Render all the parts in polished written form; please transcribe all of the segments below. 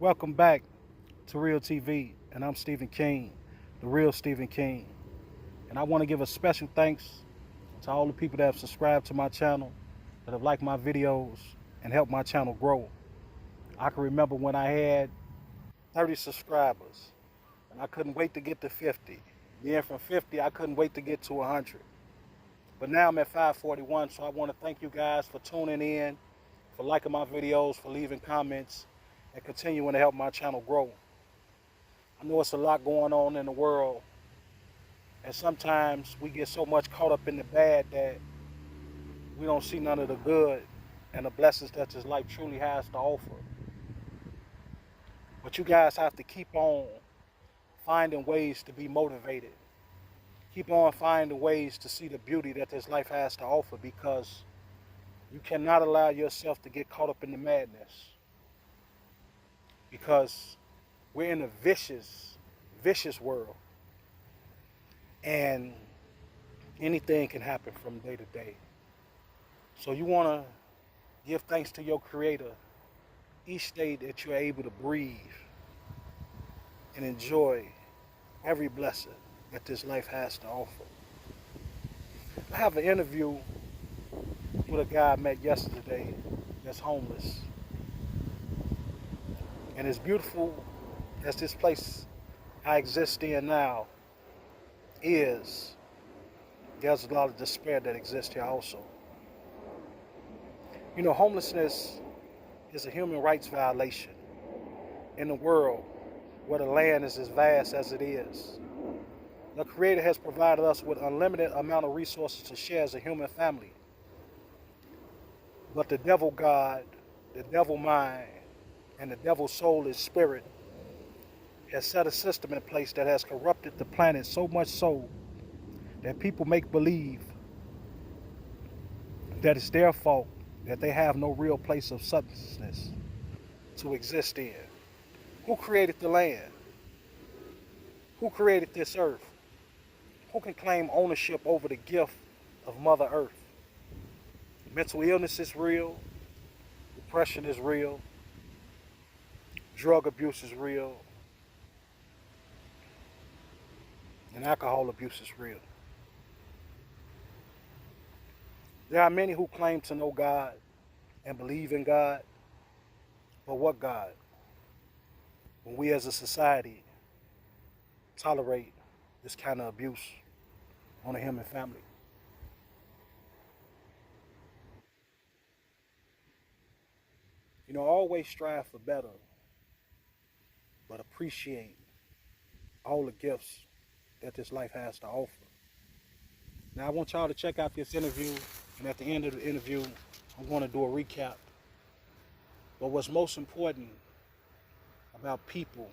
Welcome back to Real TV, and I'm Stephen King, the real Stephen King. And I want to give a special thanks to all the people that have subscribed to my channel, that have liked my videos, and helped my channel grow. I can remember when I had 30 subscribers, and I couldn't wait to get to 50. Then from 50, I couldn't wait to get to 100. But now I'm at 541, so I want to thank you guys for tuning in, for liking my videos, for leaving comments, and continuing to help my channel grow. I know it's a lot going on in the world, and sometimes we get so much caught up in the bad that we don't see none of the good and the blessings that this life truly has to offer. But you guys have to keep on finding ways to be motivated. Keep on finding ways to see the beauty that this life has to offer, because you cannot allow yourself to get caught up in the madness. Because we're in a vicious world. And anything can happen from day to day. So you want to give thanks to your Creator each day that you're able to breathe and enjoy every blessing that this life has to offer. I have an interview with a guy I met yesterday that's homeless. And as beautiful as this place I exist in now is, there's a lot of despair that exists here also. You know, homelessness is a human rights violation in a world where the land is as vast as it is. The Creator has provided us with unlimited amount of resources to share as a human family. But the devil God, the devil mind, and the devil's soul is spirit has set a system in place that has corrupted the planet so much so that people make believe that it's their fault that they have no real place of substance to exist in. Who created the land? Who created this earth? Who can claim ownership over the gift of Mother Earth? Mental illness is real. Depression is real. Drug abuse is real. And alcohol abuse is real. There are many who claim to know God and believe in God. But what God? When we as a society tolerate this kind of abuse on a human family. You know, always strive for better, but appreciate all the gifts that this life has to offer. Now, I want y'all to check out this interview, and at the end of the interview, I'm going to do a recap. But what's most important about people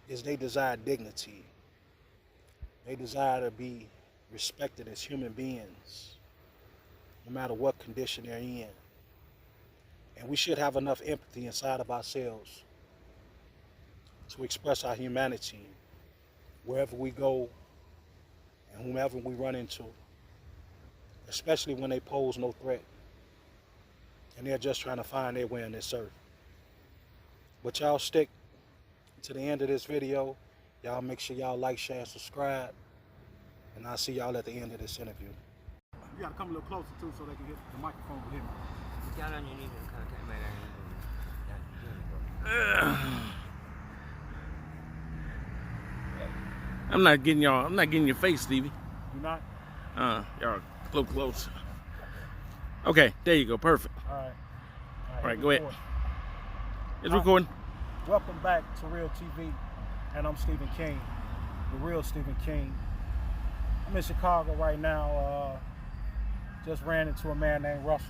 is they desire dignity. They desire to be respected as human beings, no matter what condition they're in. And we should have enough empathy inside of ourselves to express our humanity wherever we go and whomever we run into, especially when they pose no threat and they're just trying to find their way on this earth. But y'all stick to the end of this video. Y'all make sure y'all like, share, and subscribe. And I'll see y'all at the end of this interview. You gotta come a little closer too so they can hit the microphone with him. Down on your knees and contact my I'm not getting your face, Stevie. You not? Y'all close. Okay, there you go, perfect. All Right, go ahead. It's recording. Welcome back to Real TV, and I'm Stephen King, the real Stephen King. I'm in Chicago right now. Just ran into a man named Russell.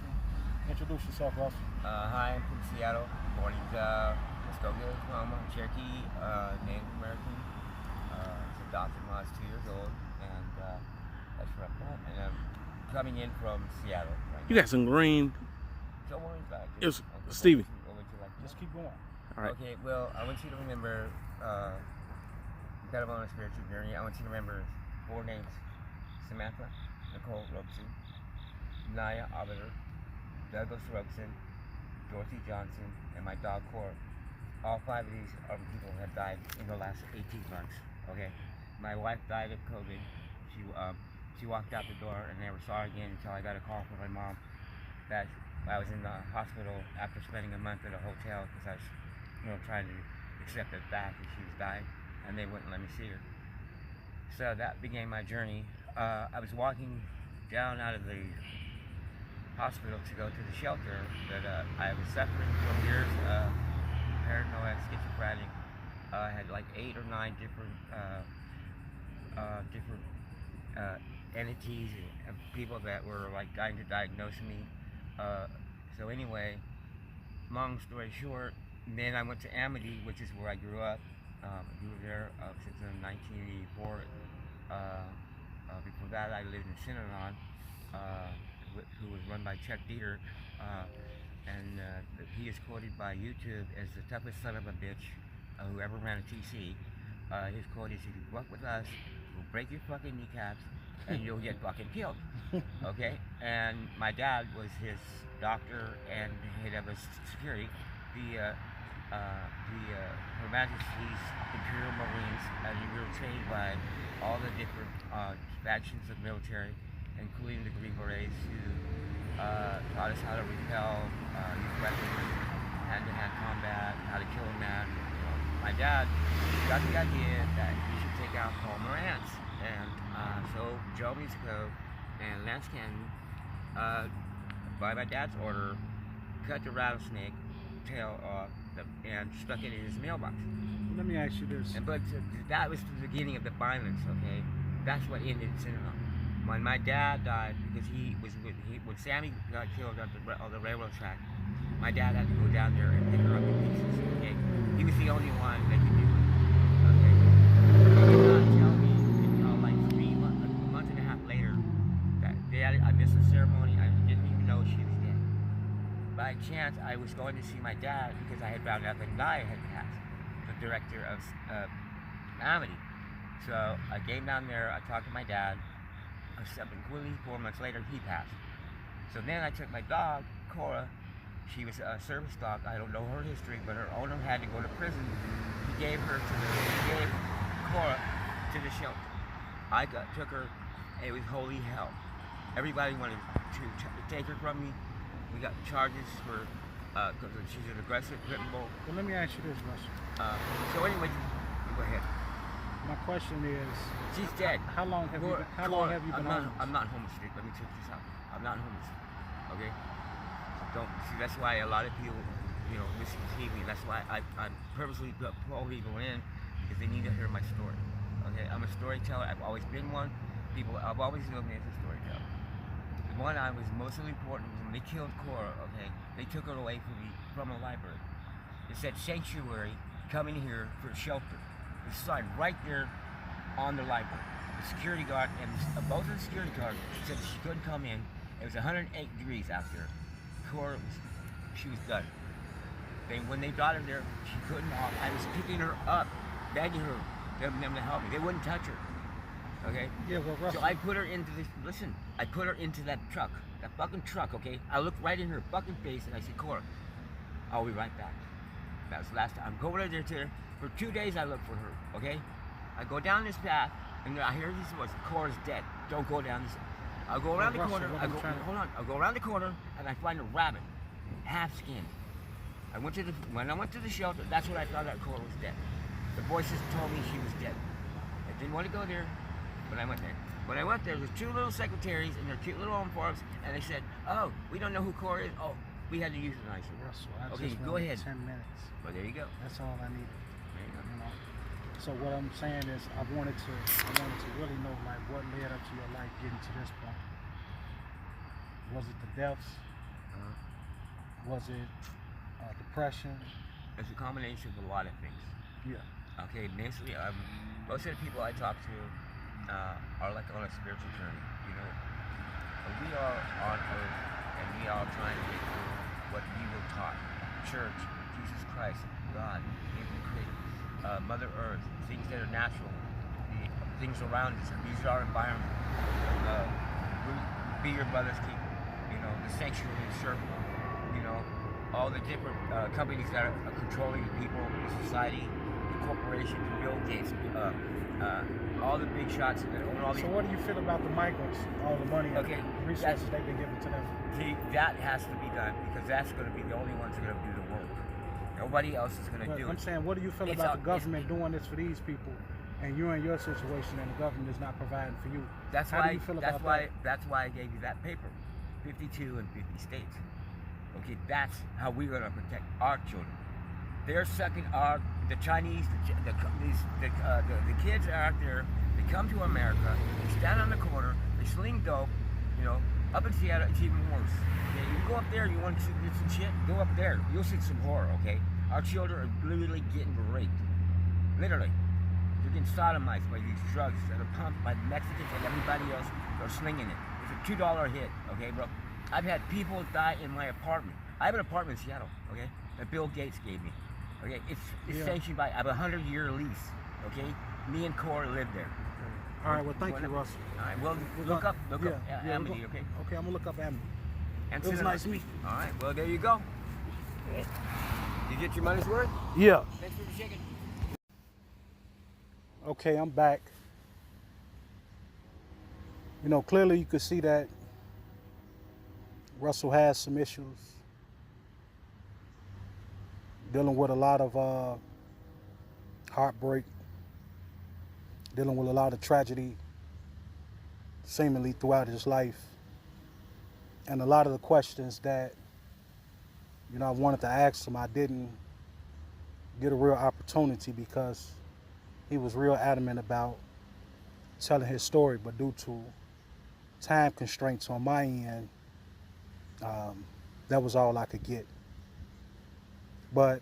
Introduce yourself, Russell. Hi, I'm from Seattle. Born in Muskogee, Oklahoma. Cherokee, Native American. Was adopted when I was 2 years old, and that's where I'm from. And I'm coming in from Seattle right You got some green. now. Don't worry about it. It was Stevie. Just keep going. All right. Okay, well, I want you to remember, you got on a spiritual journey. I want you to remember 4 names: Samantha, Nicole Robeson, Naya Arbiter, Douglas Robeson, Dorothy Johnson, and my dog Cora. all 5 of these people have died in the last 18 months. Okay, my wife died of COVID. She walked out the door and never saw her again until I got a call from my mom that I was in the hospital after spending a month at a hotel because I was, trying to accept the fact that she was dying, and they wouldn't let me see her. So that began my journey. I was walking down out of the hospital to go to the shelter, but I was suffering from years of paranoia, schizophrenic. I had like 8 or 9 different entities and people that were like trying to diagnose me. So anyway, long story short, then I went to Amity, which is where I grew up. I grew there since 1984. Before that, I lived in Synanon, who was run by Chuck Dieter, and he is quoted by YouTube as the toughest son of a bitch who ever ran a TC. His quote is, "If you fuck with us, we'll break your fucking kneecaps and you'll get fucking killed." Okay? And my dad was his doctor and head of his security. Her Majesty's Imperial Marines, and we were trained by all the different factions of military, including the Green Berets, who taught us how to repel, use weapons, hand-to-hand combat, how to kill a man. My dad got the idea that we should take out Palmer ants, and so Joe Musico and Lance Cannon, by my dad's order, cut the rattlesnake tail off and stuck it in his mailbox. Let me ask you this. But that was the beginning of the violence, okay? That's what ended Synanon. When my dad died, because when Sammy got killed on the railroad track, my dad had to go down there and pick her up in pieces, okay? He was the only one that could do it, okay? He did not tell me until like a month and a half later that I missed the ceremony. I didn't even know she was dead. By chance, I was going to see my dad because I had found out that Guy had passed, the director of Amity. So I came down there, I talked to my dad, quickly 4 months later, he passed. So then I took my dog, Cora. She was a service dog. I don't know her history, but her owner had to go to prison. He gave Cora to the shelter. I took her. It was holy hell. Everybody wanted to take her from me. We got charges for because she's an aggressive pit bull. Well, let me ask you this, Russell. So anyway, go ahead. My question is, she's dead. How long have you been homeless? I'm not homeless, Dick. Let me check this out. I'm not homeless. Okay? Don't see. That's why a lot of people, misconceive me. That's why I purposely pull people in, because they need to hear my story. Okay? I'm a storyteller. I've always been one. I've always known me as a storyteller. The one I was mostly important was when they killed Cora. Okay? They took her away from a library. It said sanctuary, coming here for shelter. The sign right there on the library. The security guard and both of the security guards said she couldn't come in. It was 108 degrees out there. Cora she was done. When they brought her there, she couldn't walk. I was picking her up, begging her, them to help me. They wouldn't touch her. Okay? Yeah, well, Russell. So I put her into I put her into that truck. That fucking truck, okay? I looked right in her fucking face and I said, Cora, I'll be right back. That was the last time. I'm going over there to her. For 2 days I looked for her, okay? I go down this path, and I hear these voices, Cora's dead. Don't go down this. I'll go around the corner, I'll go around the corner, and I find a rabbit, half skinned. When I went to the shelter, that's when I found out Cora was dead. The voices told me she was dead. I didn't want to go there, but I went there. When I went there was 2 little secretaries in their cute little uniforms, and they said, "Oh, we don't know who Cora is. Oh, we had to euthanize her." Russell, okay, go ahead. 10 minutes. Well, there you go. That's all I needed. So what I'm saying is, I wanted to really know, like, what led up to your life getting to this point. Was it the deaths? Was it depression? It's a combination of a lot of things. Yeah. Okay, basically, most of the people I talk to are like on a spiritual journey. We are on earth, and we are trying to get through what we were taught: church, Jesus Christ, God, the Creator, Mother Earth, things that are natural, the things around us. These are our environment. Be your brother's keeper. The sanctuary, circle. all the different companies that are controlling the people, the society, the corporations, Bill Gates, all the big shots that own all these. So what do you feel about the migrants, all the money Okay, and resources they've been giving to them? See, that has to be done because that's going to be the only ones that are going to do the work. Nobody else is going to do it. I'm saying, what do you feel about the government doing this for these people, and you're in your situation and the government is not providing for you? That's How why. do you feel That's about why. that? That's why I gave you that paper. 52 and 50 states. Okay, that's how we're going to protect our children. They're sucking the Chinese, the kids are out there. They come to America. They stand on the corner. They sling dope. You know, up in Seattle, it's even worse. Okay, you go up there, you want to get some shit, go up there. You'll see some horror. Okay, our children are literally getting raped. Literally, they're getting sodomized by these drugs that are pumped by Mexicans and everybody else. They're slinging it. It's a $2 hit. Okay, bro. I've had people die in my apartment. I have an apartment in Seattle. Okay, that Bill Gates gave me. Okay, it's sanctioned by. I have a 100-year lease. Okay, me and Cora live there. All right, well, thank you, Russell. All right, well, look up Amity, okay? Okay, I'm gonna look up Amity. And It was nice meeting you. All right, well, there you go. You get your money's worth? Yeah. Thanks for the chicken. Okay, I'm back. You know, clearly you could see that Russell has some issues, dealing with a lot of heartbreak, dealing with a lot of tragedy seemingly throughout his life. And a lot of the questions that, you know, I wanted to ask him, I didn't get a real opportunity because he was real adamant about telling his story, but due to time constraints on my end, that was all I could get. But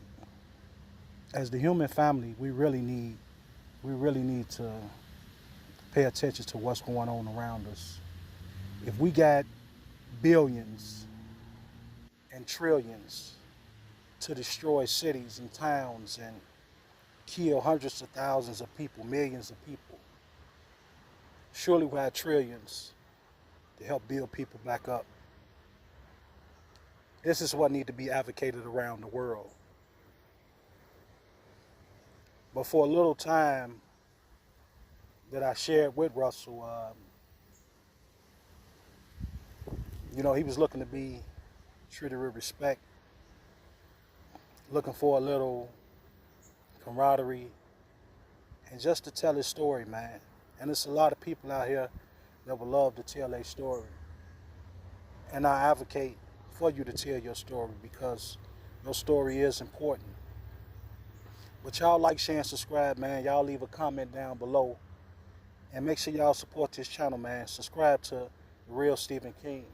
as the human family, we really need to pay attention to what's going on around us. If we got billions and trillions to destroy cities and towns and kill hundreds of thousands of people, millions of people, surely we have trillions to help build people back up. This is what needs to be advocated around the world. But for a little time that I shared with Russell, you know, he was looking to be treated with respect, looking for a little camaraderie, and just to tell his story, man. And there's a lot of people out here that would love to tell their story. And I advocate for you to tell your story because your story is important. But y'all like, share, and subscribe, man. Y'all leave a comment down below. And make sure y'all support this channel, man. Subscribe to The Real Stephen King.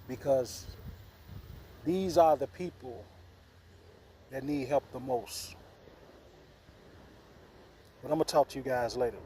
Because these are the people that need help the most. But I'm going to talk to you guys later.